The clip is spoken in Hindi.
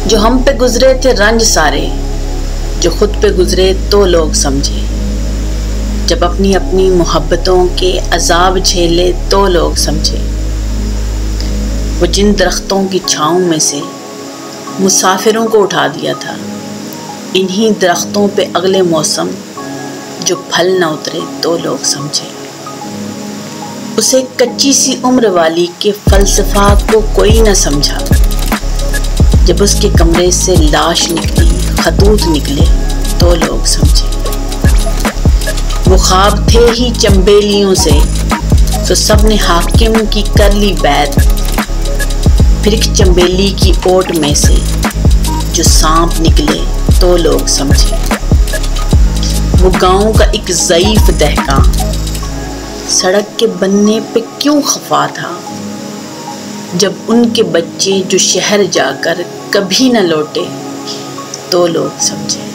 जो हम पे गुजरे थे रंज सारे, जो खुद पे गुजरे तो लोग समझे। जब अपनी अपनी मोहब्बतों के अजाब झेले तो लोग समझे। वो जिन दरख्तों की छाँव में से मुसाफिरों को उठा दिया था, इन्हीं दरख्तों पे अगले मौसम जो फल न उतरे तो लोग समझे। उसे कच्ची सी उम्र वाली के फलसफा को कोई न समझा। जब उसके कमरे से लाश निकली, खतूत निकले तो लोग समझे। वो ख्वाब थे ही चंबेलियों से, तो सब ने हाकिम की कर ली बैत। फिर एक चंबेली की ओट में से जो सांप निकले तो लोग समझे। वो गांव का एक ज़ईफ दहका सड़क के बनने पे क्यों खफा था, जब उनके बच्चे जो शहर जाकर कभी न लौटे तो लोग समझे।